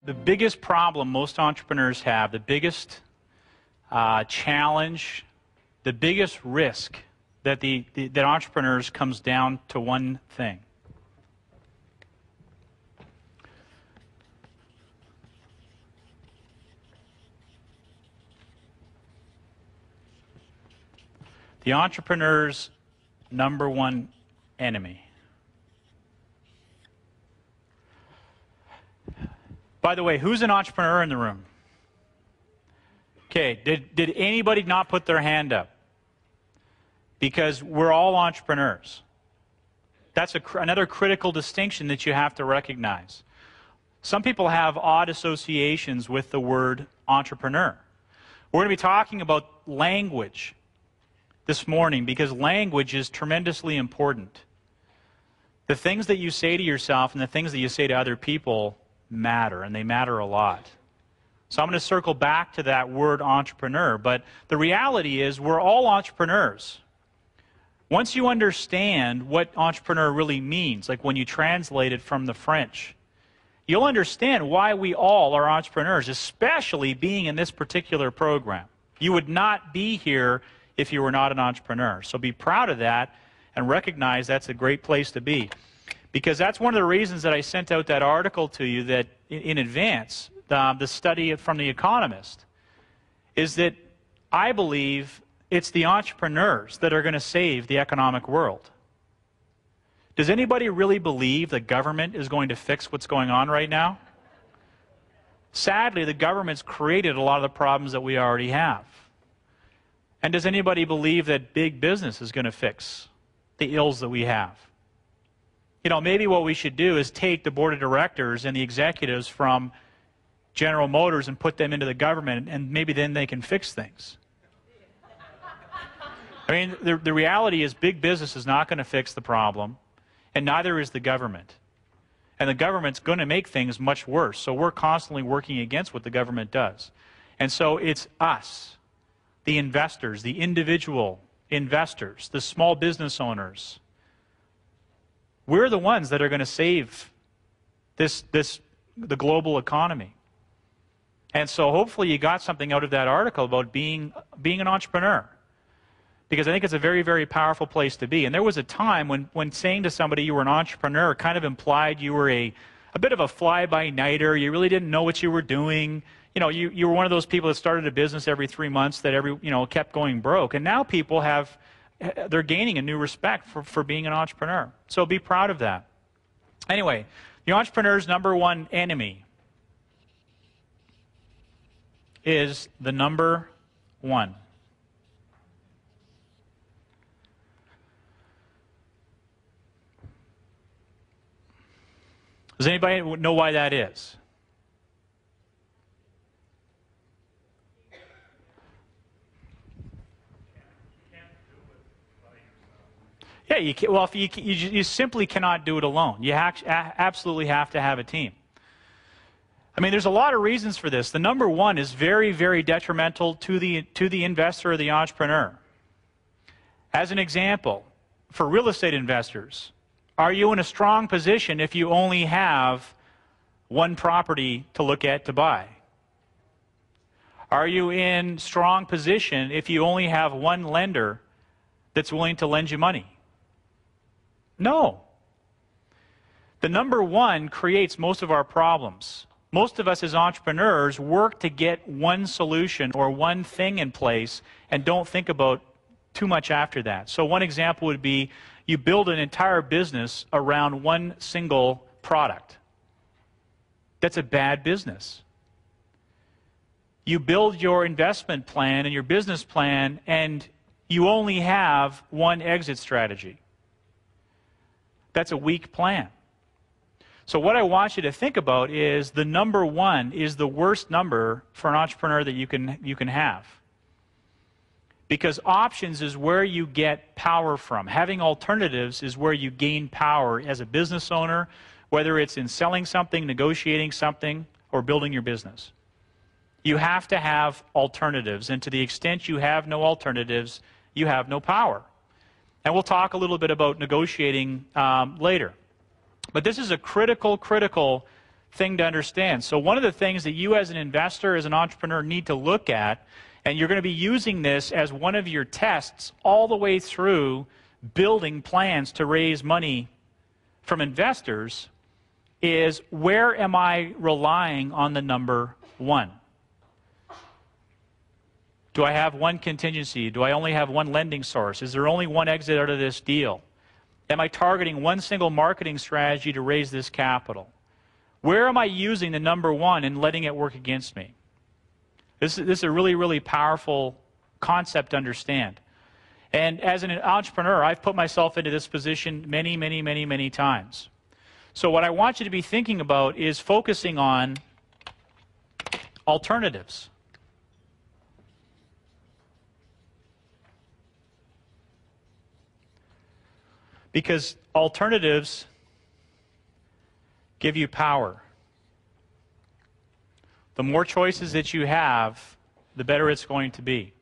the biggest problem most entrepreneurs have, the biggest challenge, the biggest risk that that entrepreneurs comes down to one thing. The entrepreneur's number one enemy. By the way, who's an entrepreneur in the room? Okay, did anybody not put their hand up? Because we're all entrepreneurs. That's another critical distinction that you have to recognize. Some people have odd associations with the word entrepreneur. We're going to be talking about language this morning because language is tremendously important. The things that you say to yourself and the things that you say to other people matter, and they matter a lot. So I'm going to circle back to that word entrepreneur, but the reality is we're all entrepreneurs. Once you understand what entrepreneur really means, like when you translate it from the French, you'll understand why we all are entrepreneurs, especially being in this particular program. You would not be here if you were not an entrepreneur. So be proud of that and recognize that's a great place to be. Because that's one of the reasons that I sent out that article to you that in advance, the study from The Economist, is that I believe it's the entrepreneurs that are going to save the economic world. Does anybody really believe the government is going to fix what's going on right now? Sadly, the government's created a lot of the problems that we already have. And does anybody believe that big business is going to fix the ills that we have? You know, maybe what we should do is take the board of directors and the executives from General Motors and put them into the government, and maybe then they can fix things. I mean, the reality is big business is not going to fix the problem, and neither is the government. And the government's going to make things much worse, so we're constantly working against what the government does. And so it's us, the investors, the individual investors, the small business owners. We're the ones that are going to save the global economy. And so hopefully you got something out of that article about being an entrepreneur. Because I think it's a very, very powerful place to be. And there was a time when saying to somebody you were an entrepreneur kind of implied you were a bit of a fly-by-nighter. You really didn't know what you were doing. You know, you were one of those people that started a business every 3 months that kept going broke. And now people they're gaining a new respect for being an entrepreneur. So be proud of that. Anyway, the entrepreneur's number one enemy is the number one. Does anybody know why that is? Yeah, you simply cannot do it alone. You absolutely have to have a team. I mean, there's a lot of reasons for this. The number one is very, very detrimental to the investor or the entrepreneur. As an example, for real estate investors, are you in a strong position if you only have one property to look at to buy? Are you in strong position if you only have one lender that's willing to lend you money? No. The number one creates most of our problems. Most of us as entrepreneurs work to get one solution or one thing in place and don't think about too much after that. So one example would be you build an entire business around one single product. That's a bad business. You build your investment plan and your business plan and you only have one exit strategy. That's a weak plan. So what I want you to think about is the number one is the worst number for an entrepreneur that you can have. Because options is where you get power from. Having alternatives is where you gain power as a business owner, whether it's in selling something, negotiating something, or building your business. You have to have alternatives, and to the extent you have no alternatives, you have no power. And we'll talk a little bit about negotiating later. But this is a critical thing to understand. So one of the things that you as an investor, as an entrepreneur, need to look at, and you're going to be using this as one of your tests all the way through building plans to raise money from investors, is where am I relying on the number 1? Do I have one contingency? Do I only have one lending source? Is there only one exit out of this deal? Am I targeting one single marketing strategy to raise this capital? Where am I using the number 1 and letting it work against me? This is a really, really powerful concept to understand. And as an entrepreneur, I've put myself into this position many, many, many, many times. So what I want you to be thinking about is focusing on alternatives. Because alternatives give you power. The more choices that you have, the better it's going to be.